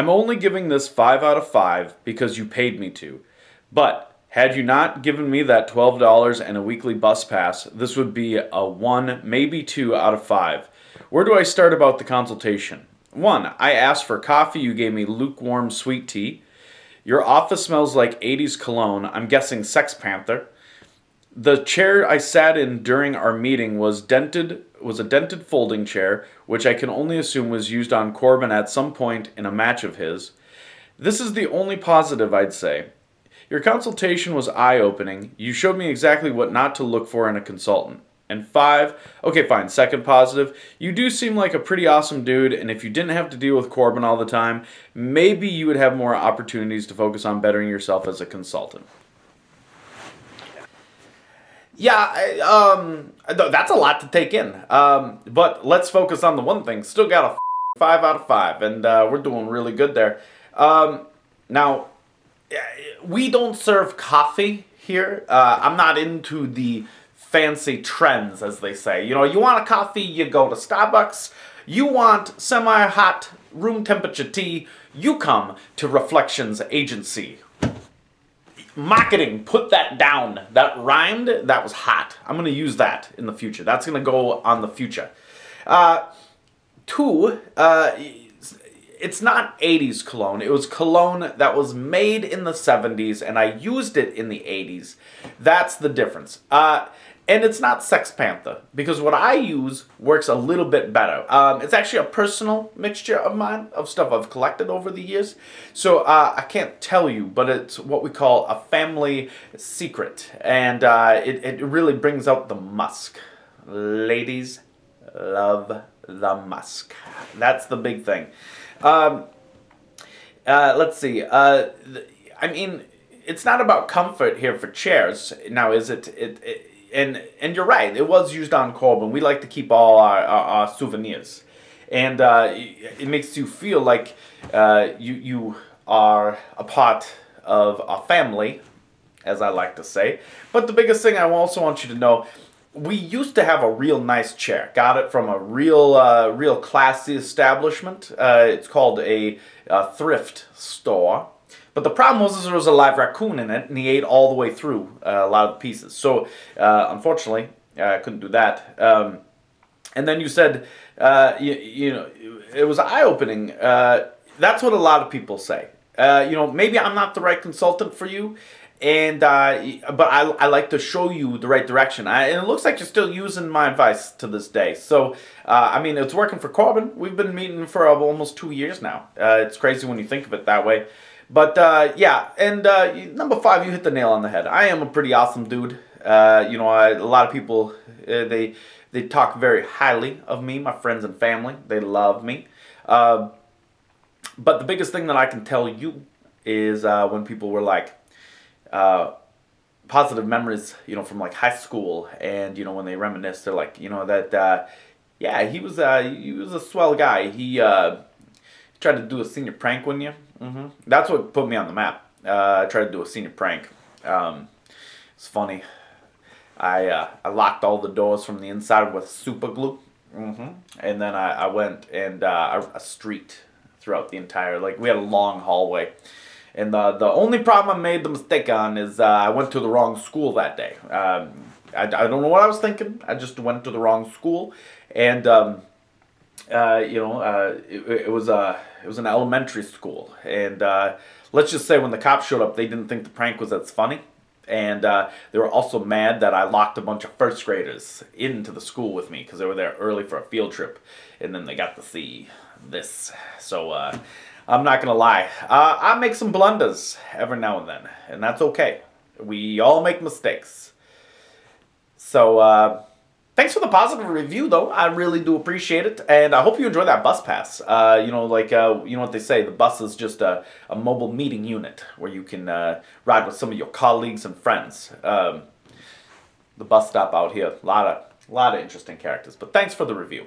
I'm only giving this 5 out of 5 because you paid me to. But had you not given me that $12 and a weekly bus pass, this would be a 1, maybe 2 out of 5. Where do I start about the consultation? 1, I asked for coffee, you gave me lukewarm sweet tea. Your office smells like 80s cologne, I'm guessing Sex Panther. The chair I sat in during our meeting was a dented folding chair, which I can only assume was used on Corbin at some point in a match of his. This is the only positive I'd say. Your consultation was eye-opening. You showed me exactly what not to look for in a consultant. And 5, okay fine, second positive, you do seem like a pretty awesome dude, and if you didn't have to deal with Corbin all the time, maybe you would have more opportunities to focus on bettering yourself as a consultant. Yeah, that's a lot to take in. But let's focus on the one thing. Still got a 5 out of 5, and we're doing really good there. Now, we don't serve coffee here. I'm not into the fancy trends, as they say. You know, you want a coffee, you go to Starbucks. You want semi-hot, room temperature tea, you come to Reflections Agency. Marketing, put that down. That rhymed, that was hot. I'm going to use that in the future. That's going to go on the future. 2, it's not 80s cologne. It was cologne that was made in the 70s, and I used it in the 80s. That's the difference. And it's not Sex Panther, because what I use works a little bit better. It's actually a personal mixture of mine, of stuff I've collected over the years. So I can't tell you, but it's what we call a family secret. And it really brings out the musk. Ladies love the musk. That's the big thing. Let's see. I mean, it's not about comfort here for chairs. Now, is it? And you're right. It was used on Corbin. We like to keep all our souvenirs, and it makes you feel like you are a part of a family, as I like to say. But the biggest thing I also want you to know. We used to have a real nice chair. Got it from a real classy establishment. It's called a thrift store. But the problem was there was a live raccoon in it, and he ate all the way through a lot of the pieces. So, unfortunately, I couldn't do that. And then you said, you know, it was eye-opening. That's what a lot of people say. You know, maybe I'm not the right consultant for you. And but I like to show you the right direction. And it looks like you're still using my advice to this day. So, I mean, it's working for Corbin. We've been meeting for almost 2 years now. It's crazy when you think of it that way. But, yeah, and number 5, you hit the nail on the head. I am a pretty awesome dude. You know, a lot of people, they talk very highly of me, my friends and family. They love me. But the biggest thing that I can tell you is when people were like, positive memories, you know, from like high school, and you know when they reminisce, they're like, you know, that yeah, he was a swell guy. He tried to do a senior prank one year. That's what put me on the map. I tried to do a senior prank. It's funny. I locked all the doors from the inside with super glue, and then I went and a street throughout the entire, like we had a long hallway. And the only problem I made the mistake on is I went to the wrong school that day. I don't know what I was thinking. I just went to the wrong school, and you know, it was an elementary school. And let's just say when the cops showed up, they didn't think the prank was as funny, and they were also mad that I locked a bunch of first graders into the school with me because they were there early for a field trip, and then they got to see this. So. I'm not going to lie. I make some blunders every now and then, and that's okay. We all make mistakes. So, thanks for the positive review, though. I really do appreciate it, and I hope you enjoy that bus pass. You know, like, you know what they say, the bus is just a mobile meeting unit where you can ride with some of your colleagues and friends. The bus stop out here, a lot of interesting characters, but thanks for the review.